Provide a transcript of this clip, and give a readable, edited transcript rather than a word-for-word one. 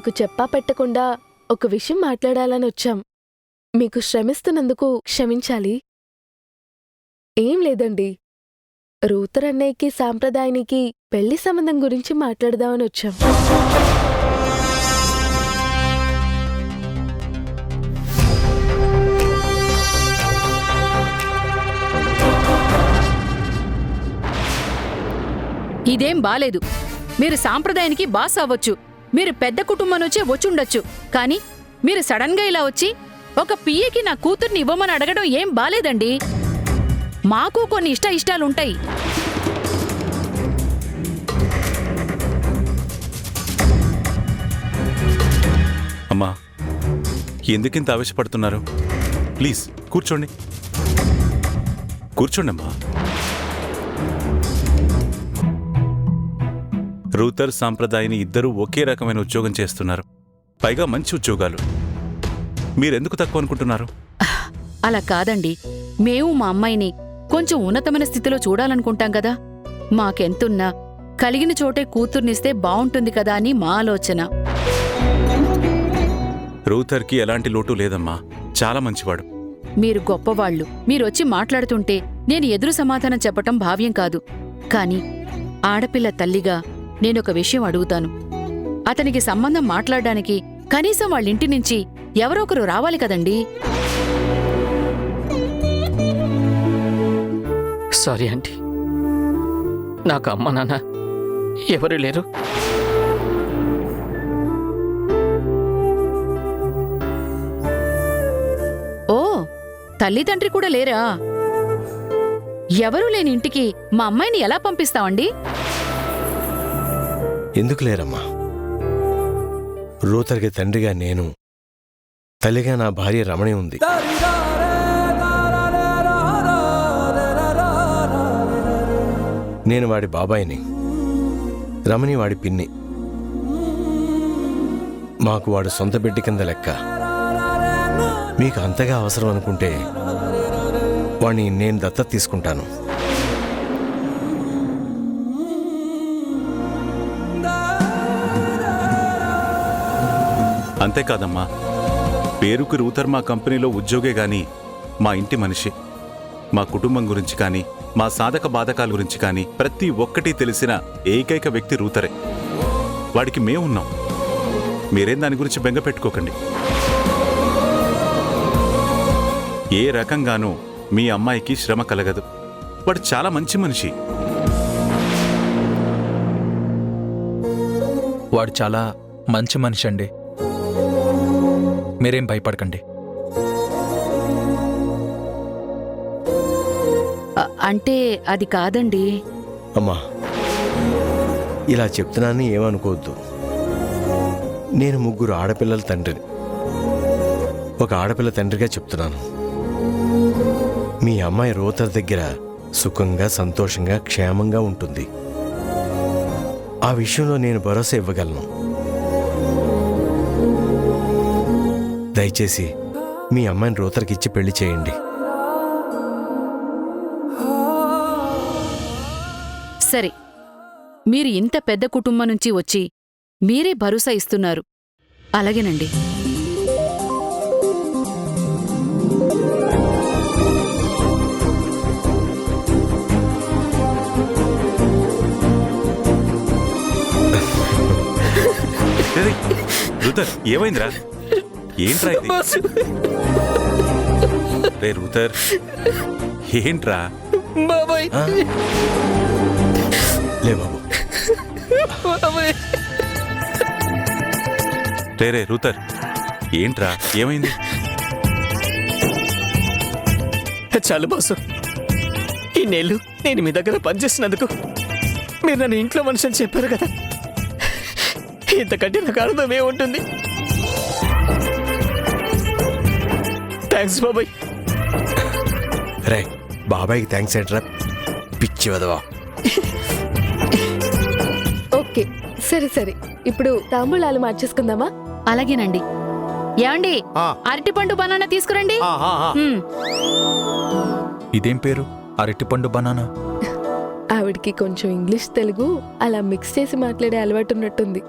మీకు చెప్పా పెట్టకుండా ఒక విషయం మాట్లాడాలని వచ్చాం. మీకు శ్రమిస్తున్నందుకు క్షమించాలి. ఏం లేదండి, రూతర్ అన్నయ్యకి సాంప్రదాయానికి పెళ్లి సంబంధం గురించి మాట్లాడదామని వచ్చాం. ఇదేం బాలేదు. మీరు సాంప్రదాయానికి బాస్ అవ్వచ్చు, మీరు పెద్ద కుటుంబం నుంచే వచ్చుండొచ్చు, కానీ మీరు సడన్ గా ఇలా వచ్చి ఒక పిఏకి నా కూతుర్ని ఇవ్వమని అడగడం ఏం బాలేదండి. మాకు కొన్ని ఇష్టాలుంటాయి. అమ్మా, ఎందుకింత ఆవేశపడుతున్నారు? ప్లీజ్ కూర్చోండి, కూర్చోండమ్మా. రూతర్ సాంప్రదాయని ఇద్దరూ ఒకే రకమైన ఉద్యోగం చేస్తున్నారు, పైగా మంచి ఉద్యోగాలు. మీరెందుకు తక్కువ అనుకుంటున్నారు? అలా కాదండి, మేము మా అమ్మాయిని కొంచెం ఉన్నతమైన స్థితిలో చూడాలనుకుంటాం కదా. మాకెంతున్నా కలిగిన చోటే కూతుర్నిస్తే బావుంటుంది కదా అని మా ఆలోచన. రూతర్కి ఎలాంటి లోటు లేదమ్మా, చాలా మంచివాడు. మీరు గొప్పవాళ్లు. మీరొచ్చి మాట్లాడుతుంటే నేను ఎదురు సమాధానం చెప్పటం భావ్యం కాదు. కాని ఆడపిల్ల తల్లిగా నేనొక విషయం అడుగుతాను. అతనికి సంబంధం మాట్లాడడానికి కనీసం వాళ్ళింటి నుంచి ఎవరో ఒకరు రావాలి కదండీ. సారీ ఆంటీ, నాకు అమ్మ నాన్న ఎవరు లేరు. ఓ, తల్లిదండ్రి కూడా లేరా? ఎవరూ లేని ఇంటికి మా అమ్మాయిని ఎలా పంపిస్తావండి? ఎందుకు లేరమ్మా? రూతర్కి తండ్రిగా నేను, తల్లిగా నా భార్య రమణి ఉంది. నేను వాడి బాబాయిని, రమణి వాడి పిన్ని. మాకు వాడు సొంత బిడ్డ కింద లెక్క. మీకు అంతగా అవసరం అనుకుంటే వాణ్ణి నేను దత్తత తీసుకుంటాను. అంతేకాదమ్మా, పేరుకు రూతర్ మా కంపెనీలో ఉద్యోగే గాని మా ఇంటి మనిషి. మా కుటుంబం గురించి కానీ, మా సాధక బాధకాల గురించి కానీ ప్రతి ఒక్కటి తెలిసిన ఏకైక వ్యక్తి రూతరే. వాడికి మేమున్నాం. మీరేం దాని గురించి బెంగ పెట్టుకోకండి. ఏ రకంగానూ మీ అమ్మాయికి శ్రమ కలగదు. వాడు చాలా మంచి మనిషి. వాడు చాలా మంచి మనిషి అండి, మీరేం భయపడకండి. అంటే అది కాదండి. అమ్మా, ఇలా చెప్తున్నానని ఏమనుకోవద్దు. నేను 3 ఆడపిల్లల తండ్రిని. ఒక ఆడపిల్ల తండ్రిగా చెప్తున్నాను. మీ అమ్మాయి రూతర్ దగ్గర సుఖంగా, సంతోషంగా, క్షేమంగా ఉంటుంది. ఆ విషయంలో నేను భరోసా ఇవ్వగలను. దయచేసి మీ అమ్మాయిని రూతర్కి ఇచ్చి పెళ్లి చేయండి. సరే, మీరు ఇంత పెద్ద కుటుంబం నుంచి వచ్చి మీరే భరోసా ఇస్తున్నారు. అలాగేనండి. రూతర్, ఏమైందిరా? ఏంట్రా ఇది? రే రూతర్, ఏంట్రా? బాబాయ్, లే బాబు. రే రూతర్, ఏంట్రా, ఏమైంది? చాలు బాసు, ఈ నెల్లు నేను మీ దగ్గర పనిచేసినందుకు మీరు నన్ను ఇంట్లో మనిషి అని చెప్పారు కదా. ఇంతకంటే నాకు అర్థం ఏముంటుంది. థ్యాంక్స్ బాబాయ్. రే, బాబాయ్కి థ్యాంక్స్ ఏంట్రా, పిచ్చి వదవా. ఓకే, సరే, ఇప్పుడు తాంబూలాలు మార్చేసుకుందామా? అలాగేనండి. ఏమండి, అరటిపండు బనానా తీసుకురండి. ఇదేం పేరు, అరటిపండు బనానా? ఆవిడికి కొంచెం ఇంగ్లీష్ తెలుగు అలా మిక్స్ చేసి మాట్లాడే అలవాటు ఉన్నట్టుంది.